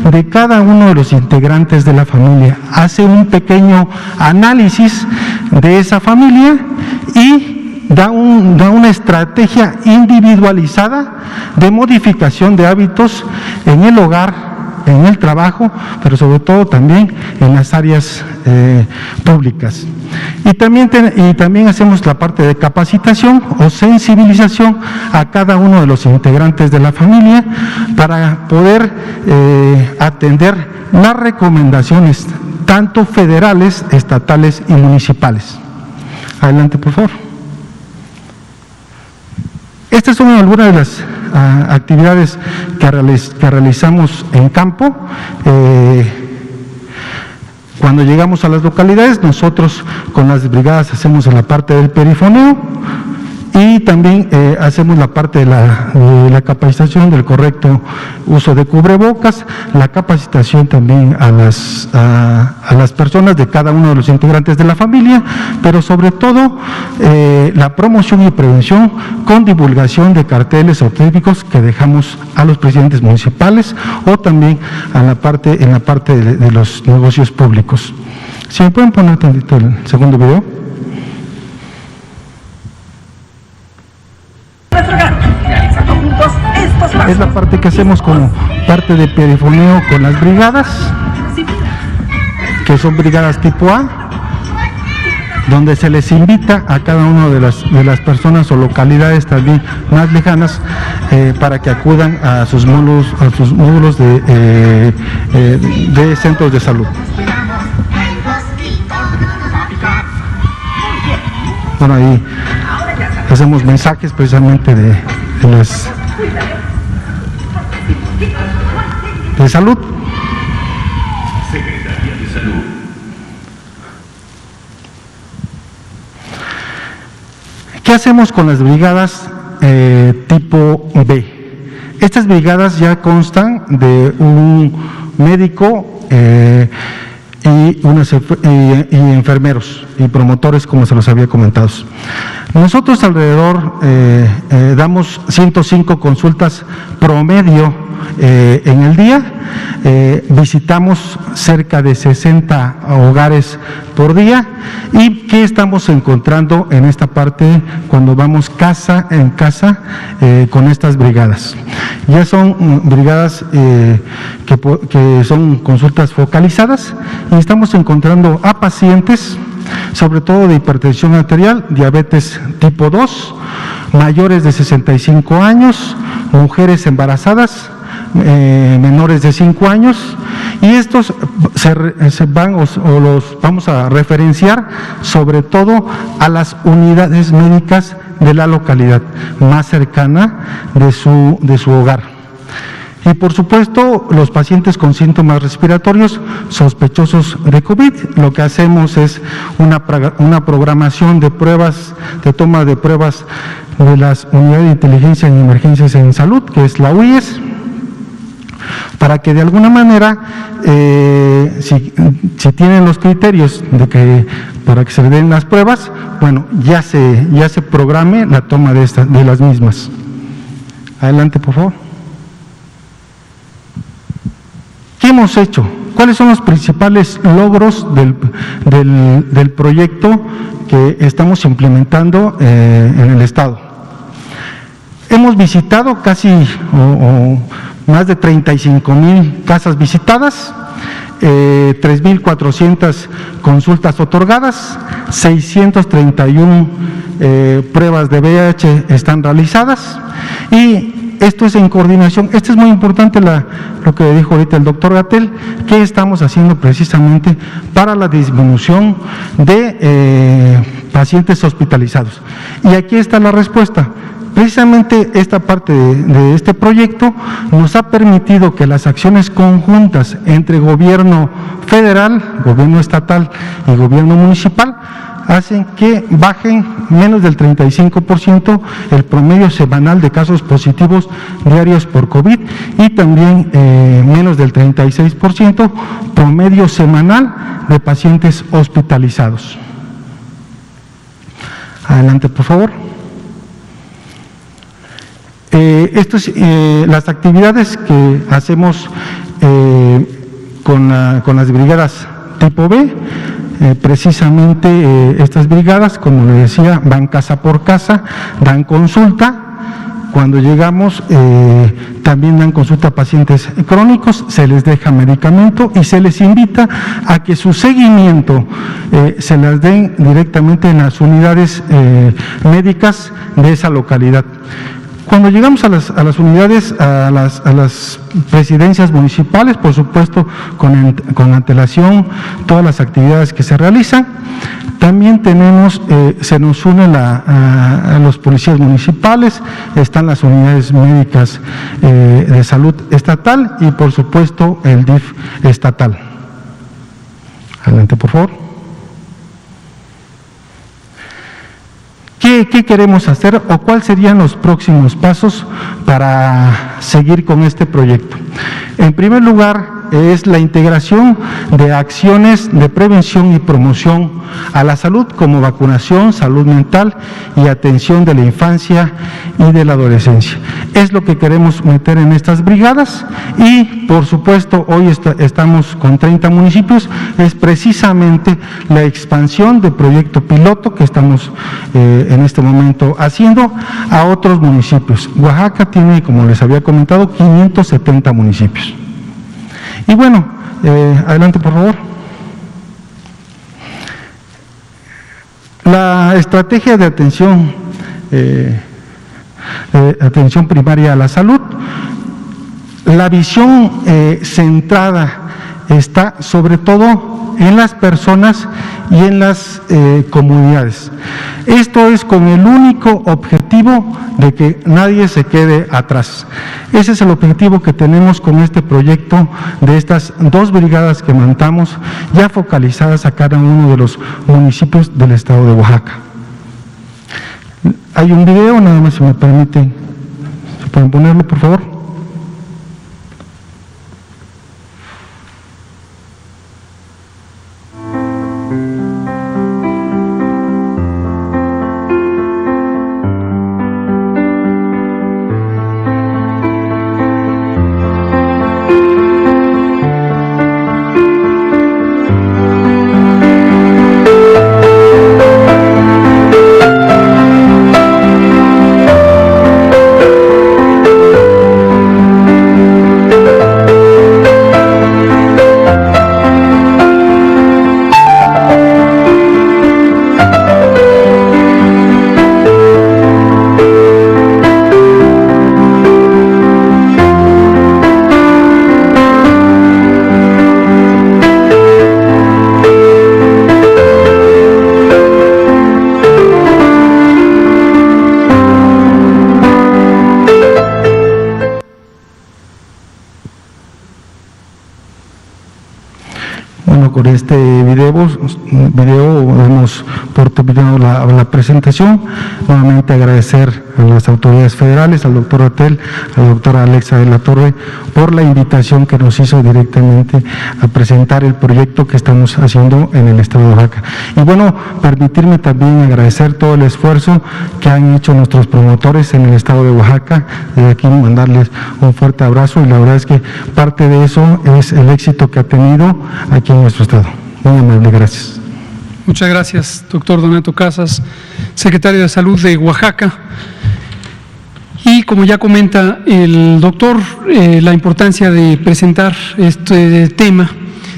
de cada uno de los integrantes de la familia. Hace un pequeño análisis de esa familia y da una estrategia individualizada de modificación de hábitos en el hogar, en el trabajo, pero sobre todo también en las áreas públicas. Y también hacemos la parte de capacitación o sensibilización a cada uno de los integrantes de la familia para poder atender las recomendaciones tanto federales, estatales y municipales. Adelante, por favor. Estas son algunas de las actividades que realizamos en campo. Cuando llegamos a las localidades, nosotros con las brigadas hacemos en la parte del perifoneo y también hacemos la parte de la capacitación del correcto uso de cubrebocas, la capacitación también a las personas de cada uno de los integrantes de la familia, pero sobre todo la promoción y prevención con divulgación de carteles auténticos que dejamos a los presidentes municipales o también en la parte de los negocios públicos. ¿Si me pueden poner tantito el segundo video? Es la parte que hacemos como parte de perifoneo con las brigadas, que son brigadas tipo A, donde se les invita a cada una de las personas o localidades también más lejanas para que acudan a sus módulos de centros de salud. Bueno, ahí hacemos mensajes precisamente de salud. Secretaría de Salud. ¿Qué hacemos con las brigadas tipo B? Estas brigadas ya constan de un médico y enfermeros y promotores, como se los había comentado. Nosotros alrededor damos 105 consultas promedio en el día, visitamos cerca de 60 hogares por día. ¿Y qué estamos encontrando en esta parte cuando vamos casa en casa con estas brigadas? Ya son brigadas que son consultas focalizadas y estamos encontrando a pacientes, sobre todo de hipertensión arterial, diabetes tipo 2, mayores de 65 años, mujeres embarazadas, menores de 5 años, y estos se van o los vamos a referenciar sobre todo a las unidades médicas de la localidad más cercana de su hogar. Y por supuesto, los pacientes con síntomas respiratorios sospechosos de COVID, lo que hacemos es una programación de pruebas, de toma de pruebas de las unidades de inteligencia en emergencias en salud, que es la UIES, para que de alguna manera, si tienen los criterios para que se le den las pruebas, bueno, ya se programe la toma de las mismas. Adelante, por favor. ¿Qué hemos hecho? ¿Cuáles son los principales logros del proyecto que estamos implementando en el Estado? Hemos visitado casi más de 35,000 casas visitadas, 3,400 consultas otorgadas, 631 pruebas de VIH están realizadas, y esto es en coordinación. Esto es muy importante lo que dijo ahorita el doctor Gatell, que estamos haciendo precisamente para la disminución de pacientes hospitalizados. Y aquí está la respuesta. Precisamente esta parte de este proyecto nos ha permitido que las acciones conjuntas entre gobierno federal, gobierno estatal y gobierno municipal hacen que bajen menos del 35% el promedio semanal de casos positivos diarios por COVID y también menos del 36% promedio semanal de pacientes hospitalizados. Adelante, por favor. Las actividades que hacemos con las brigadas tipo B, precisamente estas brigadas, como le decía, van casa por casa, dan consulta. Cuando llegamos también dan consulta a pacientes crónicos, se les deja medicamento y se les invita a que su seguimiento se las den directamente en las unidades médicas de esa localidad. Cuando llegamos a las unidades, a las presidencias municipales, por supuesto con antelación todas las actividades que se realizan. También tenemos, se nos unen a los policías municipales, están las unidades médicas de salud estatal y por supuesto el DIF estatal. Adelante, por favor. ¿Qué queremos hacer o cuáles serían los próximos pasos para seguir con este proyecto? En primer lugar, es la integración de acciones de prevención y promoción a la salud, como vacunación, salud mental y atención de la infancia y de la adolescencia. Es lo que queremos meter en estas brigadas y, por supuesto, hoy estamos con 30 municipios, es precisamente la expansión del proyecto piloto que estamos en este momento haciendo a otros municipios. Oaxaca tiene, como les había comentado, 570 municipios. Y bueno, adelante por favor. La estrategia de atención primaria a la salud, la visión centrada está sobre todo en las personas y en las comunidades. Esto es con el único objetivo de que nadie se quede atrás. Ese es el objetivo que tenemos con este proyecto de estas dos brigadas que montamos, ya focalizadas a cada uno de los municipios del estado de Oaxaca. Hay un video, nada más si me permiten, ¿se pueden ponerlo, por favor? Con este video hemos por terminado la presentación. Nuevamente agradecer a las autoridades federales, al doctor Otel, a la doctora Alexa de la Torre, por la invitación que nos hizo directamente a presentar el proyecto que estamos haciendo en el estado de Oaxaca. Y bueno, permitirme también agradecer todo el esfuerzo que han hecho nuestros promotores en el estado de Oaxaca. Desde aquí mandarles un fuerte abrazo y la verdad es que parte de eso es el éxito que ha tenido aquí en nuestro estado. Muy amable, gracias. Muchas gracias, doctor Donato Casas, secretario de Salud de Oaxaca. Y como ya comenta el doctor, la importancia de presentar este tema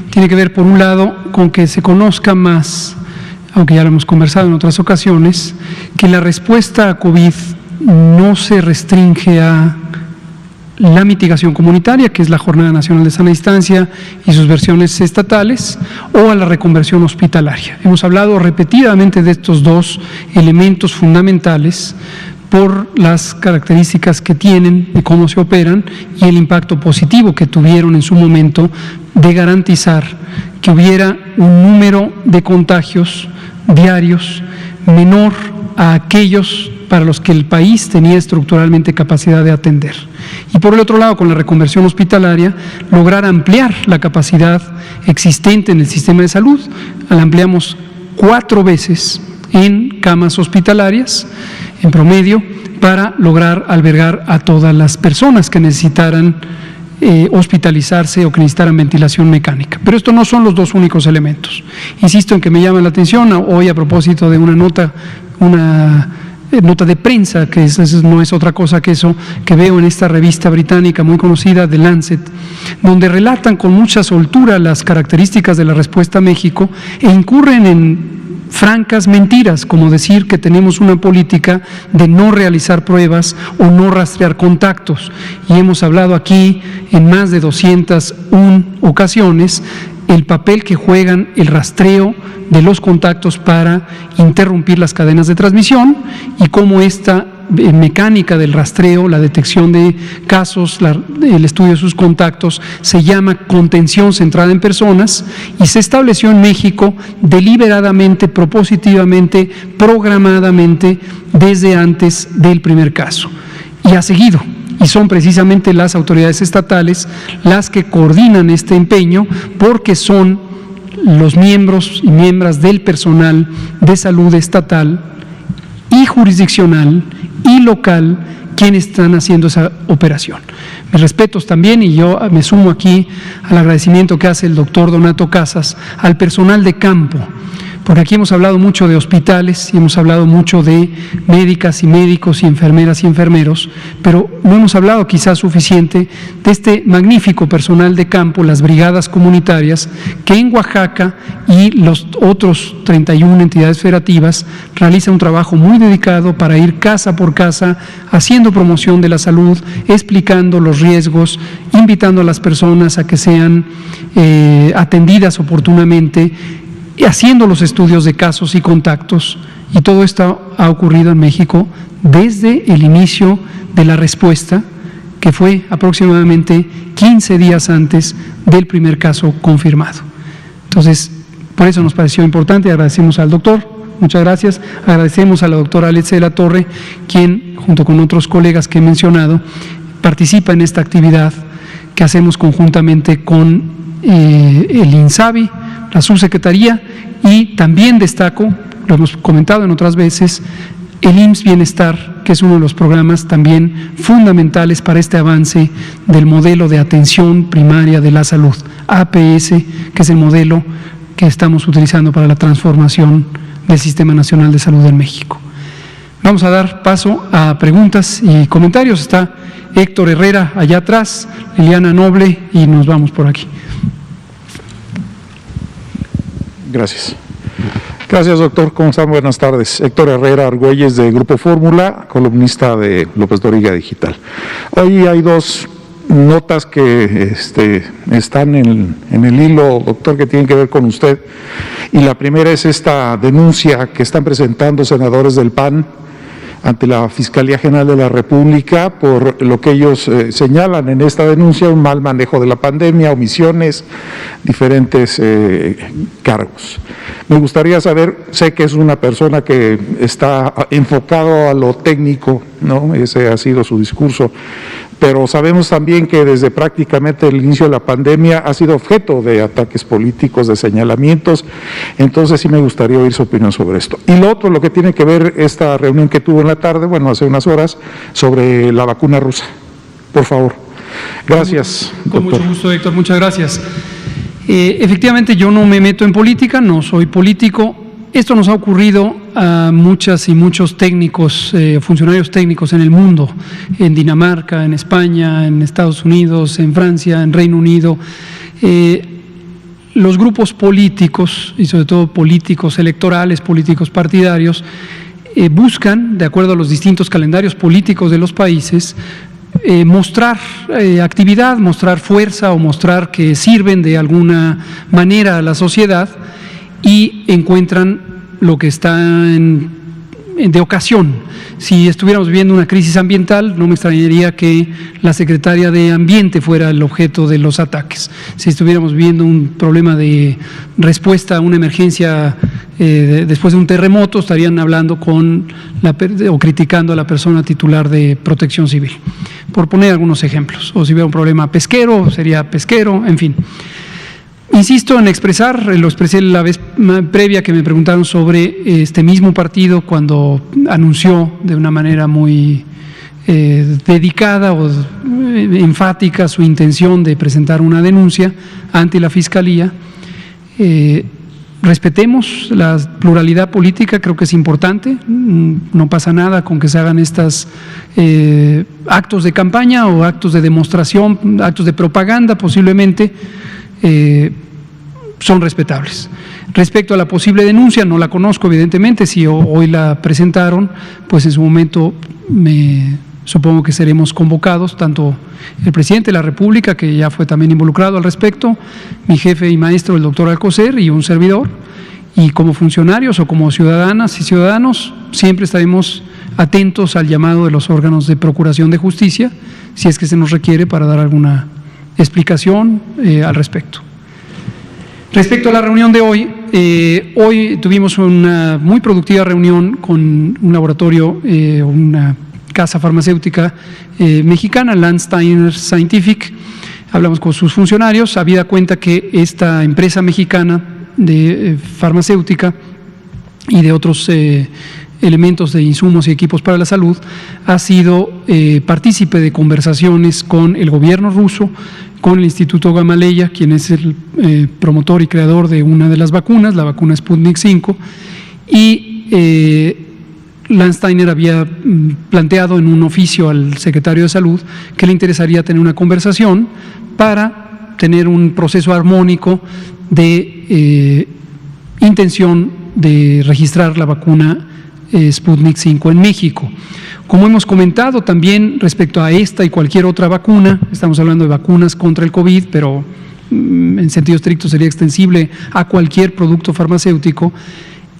tiene que ver, por un lado, con que se conozca más, aunque ya lo hemos conversado en otras ocasiones, que la respuesta a COVID no se restringe a la mitigación comunitaria, que es la Jornada Nacional de Sana Distancia y sus versiones estatales, o a la reconversión hospitalaria. Hemos hablado repetidamente de estos dos elementos fundamentales por las características que tienen, de cómo se operan y el impacto positivo que tuvieron en su momento de garantizar que hubiera un número de contagios diarios menor a aquellos para los que el país tenía estructuralmente capacidad de atender. Y por el otro lado, con la reconversión hospitalaria, lograr ampliar la capacidad existente en el sistema de salud. La ampliamos 4 veces en camas hospitalarias, en promedio, para lograr albergar a todas las personas que necesitaran hospitalizarse o que necesitaran ventilación mecánica. Pero estos no son los 2 únicos elementos. Insisto en que me llama la atención hoy a propósito de una nota de prensa, que no es otra cosa que eso, que veo en esta revista británica muy conocida, The Lancet, donde relatan con mucha soltura las características de la respuesta a México e incurren en francas mentiras, como decir que tenemos una política de no realizar pruebas o no rastrear contactos. Y hemos hablado aquí en más de 201 ocasiones el papel que juegan el rastreo de los contactos para interrumpir las cadenas de transmisión y cómo esta mecánica del rastreo, la detección de casos, el estudio de sus contactos, se llama contención centrada en personas y se estableció en México deliberadamente, propositivamente, programadamente desde antes del primer caso y ha seguido. Y son precisamente las autoridades estatales las que coordinan este empeño porque son los miembros y miembros del personal de salud estatal y jurisdiccional y local quienes están haciendo esa operación. Mis respetos también, y yo me sumo aquí al agradecimiento que hace el doctor Donato Casas al personal de campo, porque aquí hemos hablado mucho de hospitales y hemos hablado mucho de médicas y médicos y enfermeras y enfermeros, pero no hemos hablado quizás suficiente de este magnífico personal de campo, las brigadas comunitarias, que en Oaxaca y los otros 31 entidades federativas realizan un trabajo muy dedicado para ir casa por casa, haciendo promoción de la salud, explicando los riesgos, invitando a las personas a que sean atendidas oportunamente, y haciendo los estudios de casos y contactos, y todo esto ha ocurrido en México desde el inicio de la respuesta, que fue aproximadamente 15 días antes del primer caso confirmado. Entonces, por eso nos pareció importante, agradecemos al doctor, muchas gracias, agradecemos a la doctora Alex de la Torre, quien, junto con otros colegas que he mencionado, participa en esta actividad que hacemos conjuntamente con el INSABI, la subsecretaría, y también destaco, lo hemos comentado en otras veces, el IMSS Bienestar, que es uno de los programas también fundamentales para este avance del modelo de atención primaria de la salud, APS, que es el modelo que estamos utilizando para la transformación del Sistema Nacional de Salud en México. Vamos a dar paso a preguntas y comentarios. Está Héctor Herrera allá atrás, Liliana Noble, y nos vamos por aquí. Gracias. Gracias, doctor. ¿Cómo están? Buenas tardes. Héctor Herrera Argüelles, de Grupo Fórmula, columnista de López Dóriga Digital. Hoy hay 2 notas que están en el hilo, doctor, que tienen que ver con usted. Y la primera es esta denuncia que están presentando senadores del PAN ante la Fiscalía General de la República por lo que ellos señalan en esta denuncia: un mal manejo de la pandemia, omisiones, diferentes cargos. Me gustaría saber, sé que es una persona que está enfocado a lo técnico, ¿no? Ese ha sido su discurso, pero sabemos también que desde prácticamente el inicio de la pandemia ha sido objeto de ataques políticos, de señalamientos. Entonces sí me gustaría oír su opinión sobre esto. Y lo otro, lo que tiene que ver esta reunión que tuvo en la tarde, bueno, hace unas horas, sobre la vacuna rusa. Por favor. Gracias, Con mucho gusto, Héctor, muchas gracias. Efectivamente, yo no me meto en política, no soy político. Esto nos ha ocurrido a muchas y muchos técnicos, funcionarios técnicos en el mundo, en Dinamarca, en España, en Estados Unidos, en Francia, en Reino Unido. Los grupos políticos, y sobre todo políticos electorales, políticos partidarios, buscan, de acuerdo a los distintos calendarios políticos de los países, mostrar actividad, mostrar fuerza o mostrar que sirven de alguna manera a la sociedad, y encuentran lo que está de ocasión. Si estuviéramos viviendo una crisis ambiental, no me extrañaría que la secretaria de Ambiente fuera el objeto de los ataques. Si estuviéramos viviendo un problema de respuesta a una emergencia después de un terremoto estarían hablando o criticando a la persona titular de Protección Civil, por poner algunos ejemplos. O si hubiera un problema pesquero, sería pesquero, en fin. Insisto en lo expresé la vez previa que me preguntaron sobre este mismo partido cuando anunció de una manera muy dedicada o enfática su intención de presentar una denuncia ante la Fiscalía. Respetemos la pluralidad política, creo que es importante, no pasa nada con que se hagan estos actos de campaña o actos de demostración, actos de propaganda posiblemente, son respetables. Respecto a la posible denuncia, no la conozco evidentemente, si hoy la presentaron, pues en su momento supongo que seremos convocados, tanto el presidente de la República, que ya fue también involucrado al respecto, mi jefe y maestro, el doctor Alcocer, y un servidor, y como funcionarios o como ciudadanas y ciudadanos, siempre estaremos atentos al llamado de los órganos de procuración de justicia, si es que se nos requiere para dar alguna explicación al respecto. Respecto a la reunión de hoy, hoy tuvimos una muy productiva reunión con un laboratorio, una casa farmacéutica mexicana, Landsteiner Scientific. Hablamos con sus funcionarios, habida cuenta que esta empresa mexicana de farmacéutica y de otros elementos de insumos y equipos para la salud ha sido partícipe de conversaciones con el gobierno ruso, con el Instituto Gamaleya, quien es el promotor y creador de una de las vacunas, la vacuna Sputnik 5, y Landsteiner había planteado en un oficio al secretario de Salud que le interesaría tener una conversación para tener un proceso armónico de intención de registrar la vacuna Sputnik 5 en México. Como hemos comentado también respecto a esta y cualquier otra vacuna, estamos hablando de vacunas contra el COVID, pero en sentido estricto sería extensible a cualquier producto farmacéutico.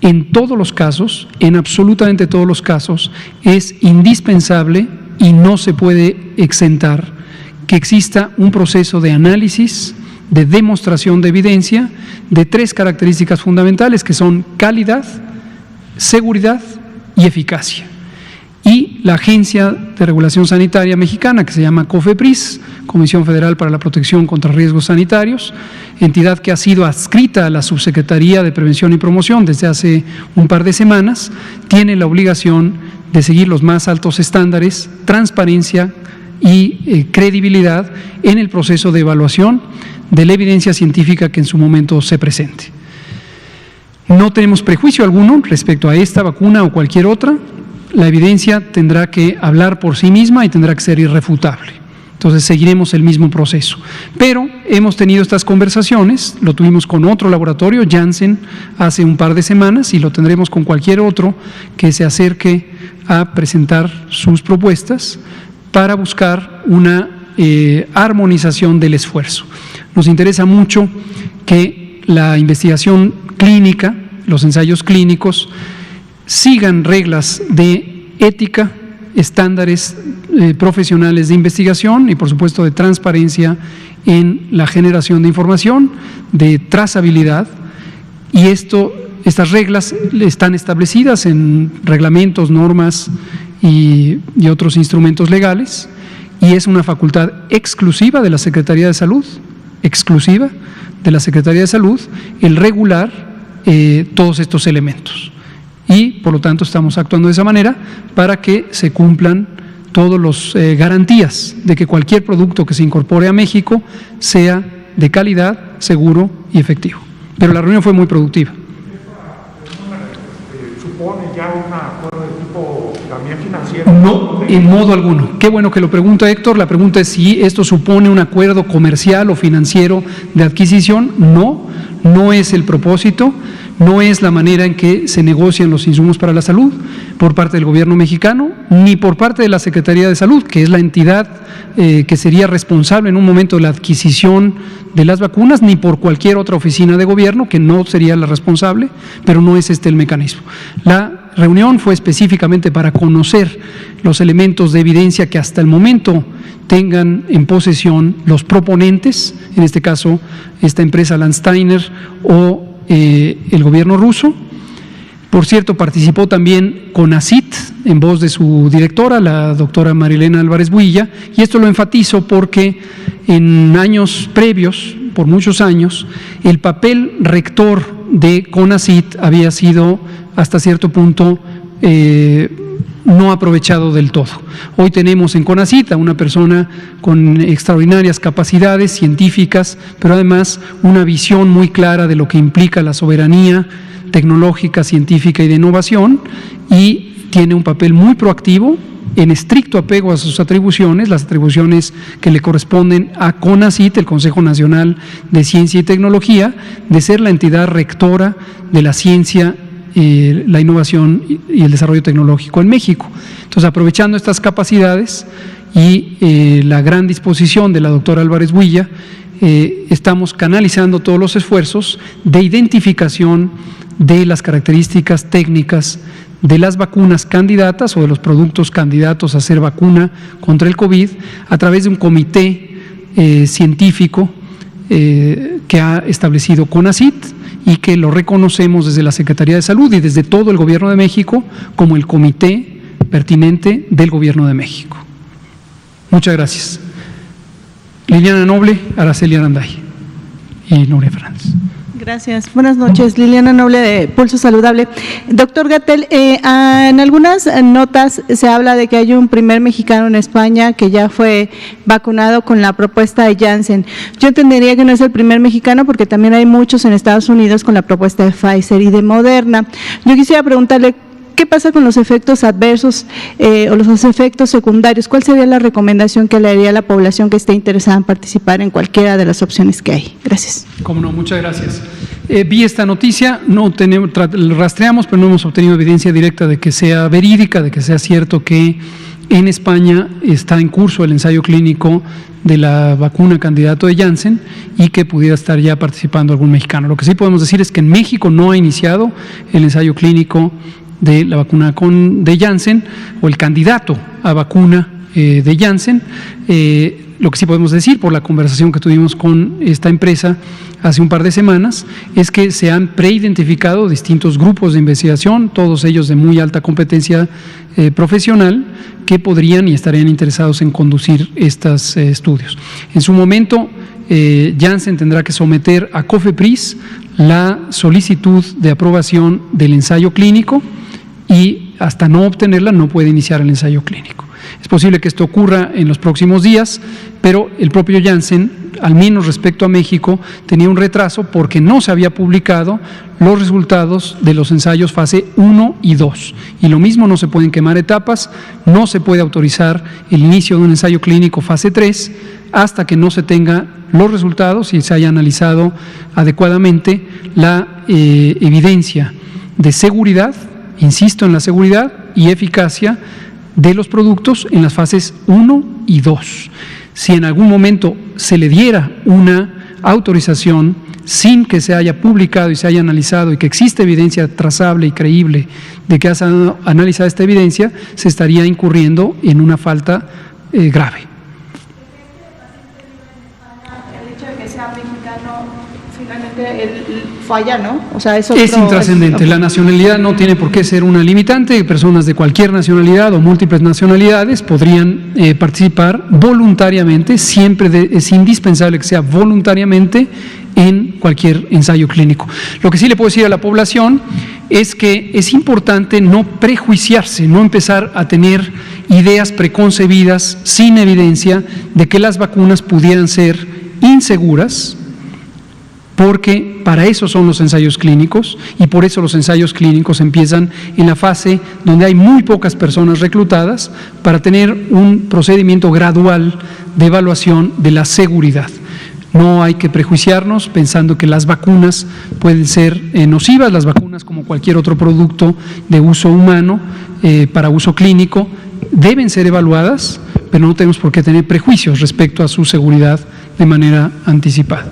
En todos los casos, en absolutamente todos los casos, es indispensable y no se puede exentar que exista un proceso de análisis, de demostración de evidencia, de tres características fundamentales que son calidad, seguridad y eficacia. Y la Agencia de Regulación Sanitaria Mexicana, que se llama COFEPRIS, Comisión Federal para la Protección contra Riesgos Sanitarios, entidad que ha sido adscrita a la Subsecretaría de Prevención y Promoción desde hace un par de semanas, tiene la obligación de seguir los más altos estándares, transparencia y credibilidad en el proceso de evaluación de la evidencia científica que en su momento se presente. No tenemos prejuicio alguno respecto a esta vacuna o cualquier otra. La evidencia tendrá que hablar por sí misma y tendrá que ser irrefutable. Entonces seguiremos el mismo proceso. Pero hemos tenido estas conversaciones, lo tuvimos con otro laboratorio, Janssen, hace un par de semanas, y lo tendremos con cualquier otro que se acerque a presentar sus propuestas para buscar una armonización del esfuerzo. Nos interesa mucho que la investigación clínica, los ensayos clínicos, sigan reglas de ética, estándares profesionales de investigación y por supuesto de transparencia en la generación de información, de trazabilidad, y estas reglas están establecidas en reglamentos, normas y otros instrumentos legales, y es una facultad exclusiva de la Secretaría de Salud, el regular todos estos elementos. Y, por lo tanto, estamos actuando de esa manera para que se cumplan todas las garantías de que cualquier producto que se incorpore a México sea de calidad, seguro y efectivo. Pero la reunión fue muy productiva. ¿Supone ya un acuerdo de tipo también financiero? No, en modo alguno. Qué bueno que lo pregunta Héctor. La pregunta es si esto supone un acuerdo comercial o financiero de adquisición. No, no es el propósito. No es la manera en que se negocian los insumos para la salud por parte del gobierno mexicano, ni por parte de la Secretaría de Salud, que es la entidad que sería responsable en un momento de la adquisición de las vacunas, ni por cualquier otra oficina de gobierno, que no sería la responsable, pero no es este el mecanismo. La reunión fue específicamente para conocer los elementos de evidencia que hasta el momento tengan en posesión los proponentes, en este caso esta empresa Landsteiner o el gobierno ruso, Por cierto, participó también CONACYT en voz de su directora, la doctora Marilena Álvarez Builla, y esto lo enfatizo porque en años previos, por muchos años, el papel rector de CONACYT había sido hasta cierto punto no aprovechado del todo. Hoy tenemos en CONACYT a una persona con extraordinarias capacidades científicas, pero además una visión muy clara de lo que implica la soberanía tecnológica, científica y de innovación, y tiene un papel muy proactivo en estricto apego a sus atribuciones, las atribuciones que le corresponden a CONACYT, el Consejo Nacional de Ciencia y Tecnología, de ser la entidad rectora de la ciencia, la innovación y el desarrollo tecnológico en México. Entonces, aprovechando estas capacidades y la gran disposición de la doctora Álvarez Builla, estamos canalizando todos los esfuerzos de identificación de las características técnicas de las vacunas candidatas o de los productos candidatos a ser vacuna contra el COVID a través de un comité científico que ha establecido CONACYT y que lo reconocemos desde la Secretaría de Salud y desde todo el Gobierno de México como el comité pertinente del Gobierno de México. Muchas gracias. Liliana Noble, Araceli Aranday y Nuria Fernández. Gracias. Buenas noches. Liliana Noble de Pulso Saludable. Doctor Gatell, en algunas notas se habla de que hay un primer mexicano en España que ya fue vacunado con la propuesta de Janssen. Yo entendería que no es el primer mexicano porque también hay muchos en Estados Unidos con la propuesta de Pfizer y de Moderna. Yo quisiera preguntarle, ¿qué pasa con los efectos adversos o los efectos secundarios? ¿Cuál sería la recomendación que le haría a la población que esté interesada en participar en cualquiera de las opciones que hay? Gracias. Cómo no, muchas gracias. Vi esta noticia, no tenemos, rastreamos, pero no hemos obtenido evidencia directa de que sea verídica, de que sea cierto que en España está en curso el ensayo clínico de la vacuna candidato de Janssen y que pudiera estar ya participando algún mexicano. Lo que sí podemos decir es que en México no ha iniciado el ensayo clínico de la vacuna de Janssen o el candidato a vacuna de Janssen. Lo que sí podemos decir por la conversación que tuvimos con esta empresa hace un par de semanas es que se han preidentificado distintos grupos de investigación, todos ellos de muy alta competencia profesional, que podrían y estarían interesados en conducir estos estudios. En su momento, Janssen tendrá que someter a COFEPRIS la solicitud de aprobación del ensayo clínico y hasta no obtenerla no puede iniciar el ensayo clínico. Es posible que esto ocurra en los próximos días, pero el propio Janssen, al menos respecto a México, tenía un retraso porque no se había publicado los resultados de los ensayos fase 1 y 2. Y lo mismo, no se pueden quemar etapas, no se puede autorizar el inicio de un ensayo clínico fase 3 hasta que no se tenga los resultados y se haya analizado adecuadamente la evidencia de seguridad, insisto en la seguridad y eficacia de los productos en las fases 1 y 2. Si en algún momento se le diera una autorización sin que se haya publicado y se haya analizado y que existe evidencia trazable y creíble de que se ha analizado esta evidencia, se estaría incurriendo en una falta grave. El hecho de que sea mexicano, finalmente falla, ¿no? O sea, eso es intrascendente. La nacionalidad no tiene por qué ser una limitante. Personas de cualquier nacionalidad o múltiples nacionalidades podrían participar voluntariamente. Siempre es indispensable que sea voluntariamente en cualquier ensayo clínico. Lo que sí le puedo decir a la población es que es importante no prejuiciarse, no empezar a tener ideas preconcebidas sin evidencia de que las vacunas pudieran ser inseguras, porque para eso son los ensayos clínicos y por eso los ensayos clínicos empiezan en la fase donde hay muy pocas personas reclutadas para tener un procedimiento gradual de evaluación de la seguridad. No hay que prejuiciarnos pensando que las vacunas pueden ser nocivas, las vacunas como cualquier otro producto de uso humano para uso clínico deben ser evaluadas, pero no tenemos por qué tener prejuicios respecto a su seguridad de manera anticipada.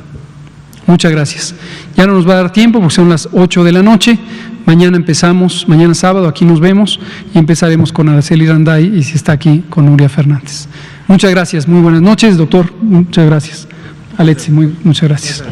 Muchas gracias. Ya no nos va a dar tiempo porque son las 8 de la noche. Mañana empezamos, mañana sábado, aquí nos vemos y empezaremos con Araceli Aranday y si está aquí con Nuria Fernández. Muchas gracias, muy buenas noches, doctor. Muchas gracias. Alexi, muchas gracias.